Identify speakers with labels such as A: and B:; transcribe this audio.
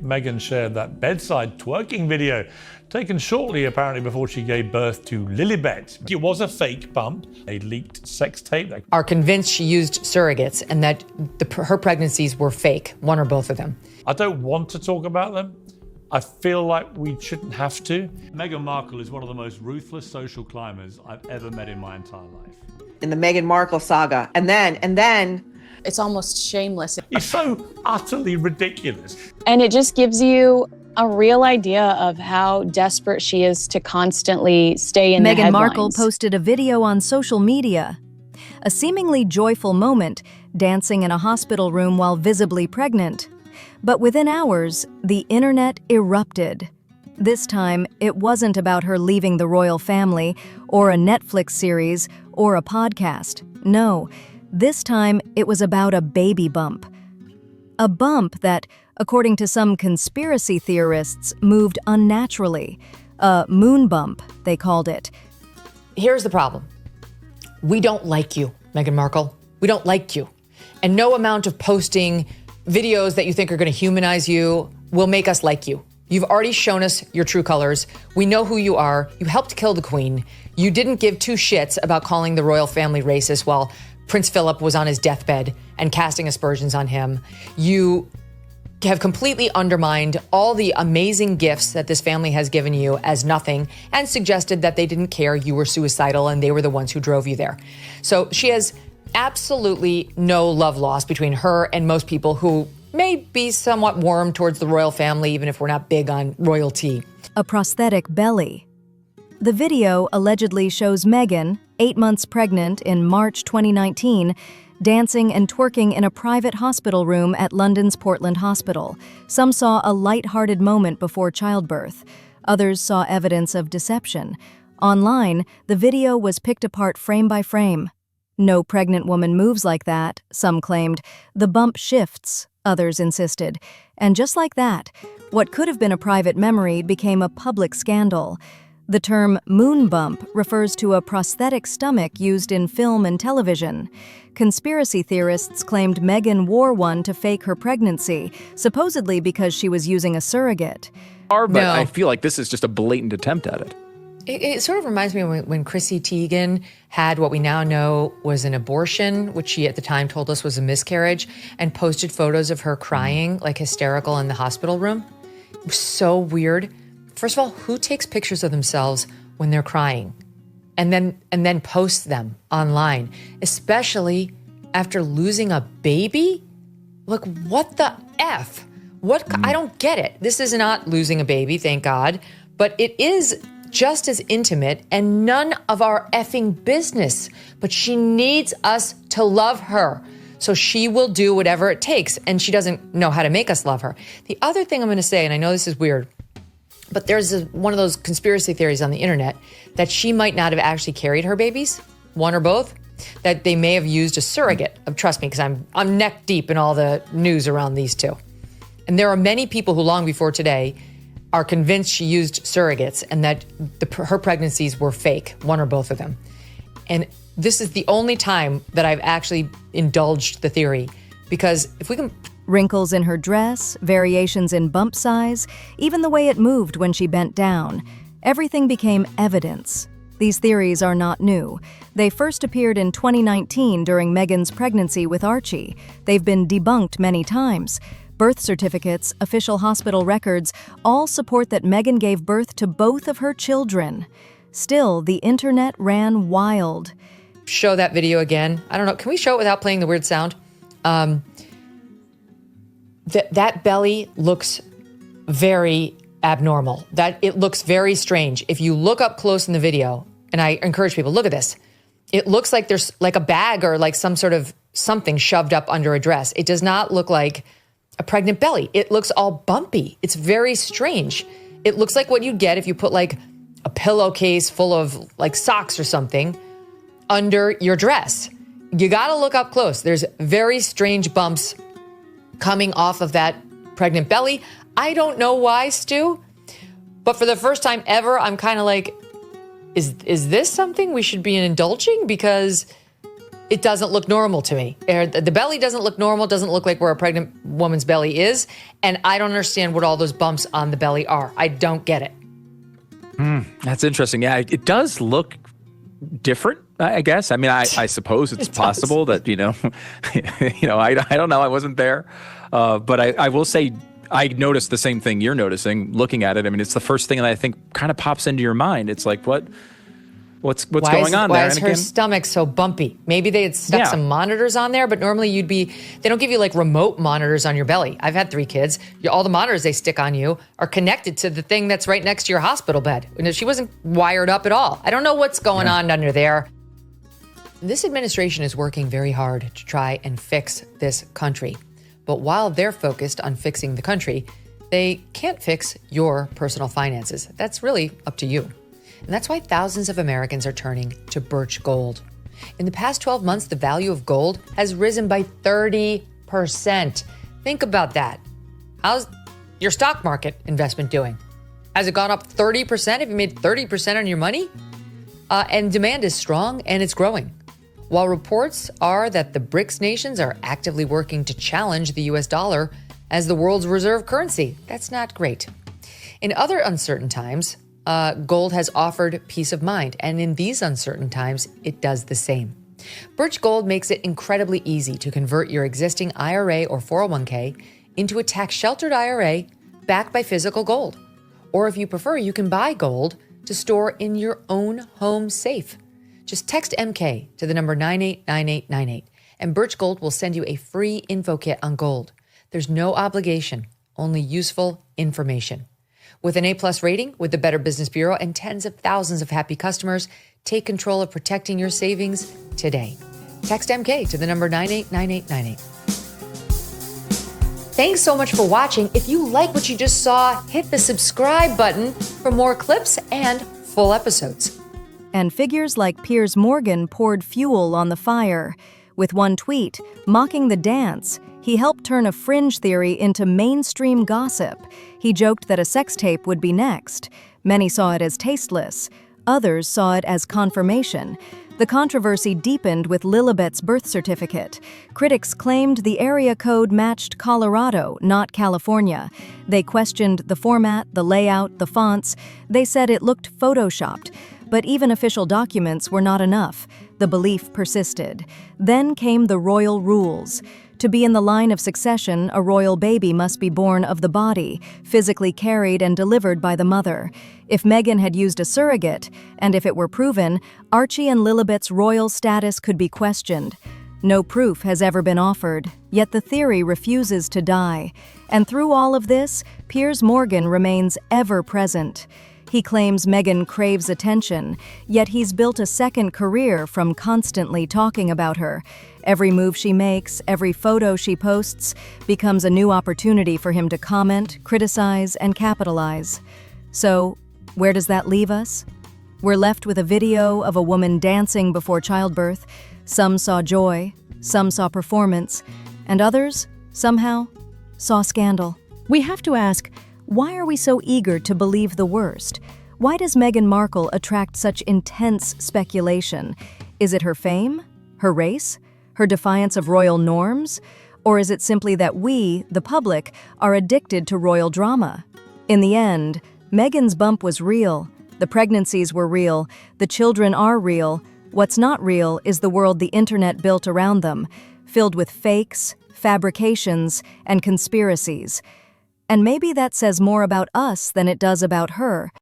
A: Meghan shared that bedside twerking video, taken shortly apparently before she gave birth to Lilibet. It was a fake bump, a leaked sex tape.
B: Are convinced she used surrogates and that her pregnancies were fake, one or both of them.
A: I don't want to talk about them. I feel like we shouldn't have to. Meghan Markle is one of the most ruthless social climbers I've ever met in my entire life.
C: In the Meghan Markle saga, and then
D: it's almost shameless.
A: It's so utterly ridiculous.
D: And it just gives you a real idea of how desperate she is to constantly stay in the headlines.
E: Meghan Markle posted a video on social media. A seemingly joyful moment, dancing in a hospital room while visibly pregnant. But within hours, the internet erupted. This time, it wasn't about her leaving the royal family, or a Netflix series, or a podcast. No, this time it was about a baby bump. A bump that, according to some conspiracy theorists, moved unnaturally. A moon bump, they called it.
B: Here's the problem. We don't like you, Meghan Markle. We don't like you. And no amount of posting videos that you think are going to humanize you will make us like you. You've already shown us your true colors. We know who you are. You helped kill the queen. You didn't give two shits about calling the royal family racist while Prince Philip was on his deathbed and casting aspersions on him. You have completely undermined all the amazing gifts that this family has given you as nothing and suggested that they didn't care you were suicidal and they were the ones who drove you there. So she has absolutely no love lost between her and most people who may be somewhat warm towards the royal family, even if we're not big on royalty.
E: A prosthetic belly. The video allegedly shows Meghan, 8 months pregnant in March 2019, dancing and twerking in a private hospital room at London's Portland Hospital. Some saw a light-hearted moment before childbirth. Others saw evidence of deception. Online, the video was picked apart frame by frame. No pregnant woman moves like that, some claimed. The bump shifts, others insisted. And just like that, what could have been a private memory became a public scandal. The term moon bump refers to a prosthetic stomach used in film and television. Conspiracy theorists claimed Meghan wore one to fake her pregnancy, supposedly because she was using a surrogate.
F: But I feel like this is just a blatant attempt at it.
B: It sort of reminds me of when Chrissy Teigen had what we now know was an abortion, which she at the time told us was a miscarriage, and posted photos of her crying, like hysterical, in the hospital room. It was so weird. First of all, who takes pictures of themselves when they're crying and then posts them online, especially after losing a baby? Look, what the F? I don't get it. This is not losing a baby, thank God, but it is just as intimate and none of our effing business. But she needs us to love her. So she will do whatever it takes, and she doesn't know how to make us love her. The other thing I'm going to say, and I know this is weird, but there's one of those conspiracy theories on the internet that she might not have actually carried her babies, one or both, that they may have used a surrogate. Trust me, because I'm neck deep in all the news around these two. And there are many people who long before today are convinced she used surrogates and that her pregnancies were fake, one or both of them. And this is the only time that I've actually indulged the theory, because if we can...
E: Wrinkles in her dress, variations in bump size, even the way it moved when she bent down. Everything became evidence. These theories are not new. They first appeared in 2019 during Meghan's pregnancy with Archie. They've been debunked many times. Birth certificates, official hospital records, all support that Meghan gave birth to both of her children. Still, the internet ran wild.
B: Show that video again. I don't know. Can we show it without playing the weird sound? That belly looks very abnormal. That it looks very strange. If you look up close in the video, and I encourage people, look at this. It looks like there's like a bag or like some sort of something shoved up under a dress. It does not look like a pregnant belly. It looks all bumpy. It's very strange. It looks like what you'd get if you put like a pillowcase full of like socks or something under your dress. You gotta look up close. There's very strange bumps coming off of that pregnant belly. I don't know why, Stu, but for the first time ever, I'm kind of like, is this something we should be indulging? Because it doesn't look normal to me. The belly doesn't look normal, doesn't look like where a pregnant woman's belly is. And I don't understand what all those bumps on the belly are. I don't get it.
F: That's interesting. Yeah, it does look different, I guess. I mean, I suppose it's possible that, I don't know. I wasn't there. But I will say I noticed the same thing you're noticing looking at it. I mean, it's the first thing that I think kind of pops into your mind. It's like, what's going on there?
B: Why is her stomach so bumpy? Maybe they had stuck some monitors on there, but normally they don't give you like remote monitors on your belly. I've had 3 kids. All the monitors they stick on you are connected to the thing that's right next to your hospital bed. She wasn't wired up at all. I don't know what's going on under there. This administration is working very hard to try and fix this country. But while they're focused on fixing the country, they can't fix your personal finances. That's really up to you. And that's why thousands of Americans are turning to Birch Gold. In the past 12 months, the value of gold has risen by 30%. Think about that. How's your stock market investment doing? Has it gone up 30%? Have you made 30% on your money? And demand is strong and it's growing. While reports are that the BRICS nations are actively working to challenge the US dollar as the world's reserve currency, that's not great. In other uncertain times, gold has offered peace of mind, and in these uncertain times, it does the same. Birch Gold makes it incredibly easy to convert your existing IRA or 401k into a tax-sheltered IRA backed by physical gold. Or if you prefer, you can buy gold to store in your own home safe. Just text MK to the number 989898, and Birch Gold will send you a free info kit on gold. There's no obligation, only useful information. With an A+ rating with the Better Business Bureau and tens of thousands of happy customers, take control of protecting your savings today. Text MK to the number 989898. Thanks so much for watching. If you like what you just saw, hit the subscribe button for more clips and full episodes.
E: And figures like Piers Morgan poured fuel on the fire. With one tweet, mocking the dance, he helped turn a fringe theory into mainstream gossip. He joked that a sex tape would be next. Many saw it as tasteless. Others saw it as confirmation. The controversy deepened with Lilibet's birth certificate. Critics claimed the area code matched Colorado, not California. They questioned the format, the layout, the fonts. They said it looked photoshopped. But even official documents were not enough. The belief persisted. Then came the royal rules. To be in the line of succession, a royal baby must be born of the body, physically carried and delivered by the mother. If Meghan had used a surrogate, and if it were proven, Archie and Lilibet's royal status could be questioned. No proof has ever been offered, yet the theory refuses to die. And through all of this, Piers Morgan remains ever present. He claims Meghan craves attention, yet he's built a second career from constantly talking about her. Every move she makes, every photo she posts, becomes a new opportunity for him to comment, criticize, and capitalize. So, where does that leave us? We're left with a video of a woman dancing before childbirth. Some saw joy, some saw performance, and others, somehow, saw scandal. We have to ask, why are we so eager to believe the worst? Why does Meghan Markle attract such intense speculation? Is it her fame? Her race? Her defiance of royal norms? Or is it simply that we, the public, are addicted to royal drama? In the end, Meghan's bump was real. The pregnancies were real. The children are real. What's not real is the world the internet built around them, filled with fakes, fabrications, and conspiracies. And maybe that says more about us than it does about her.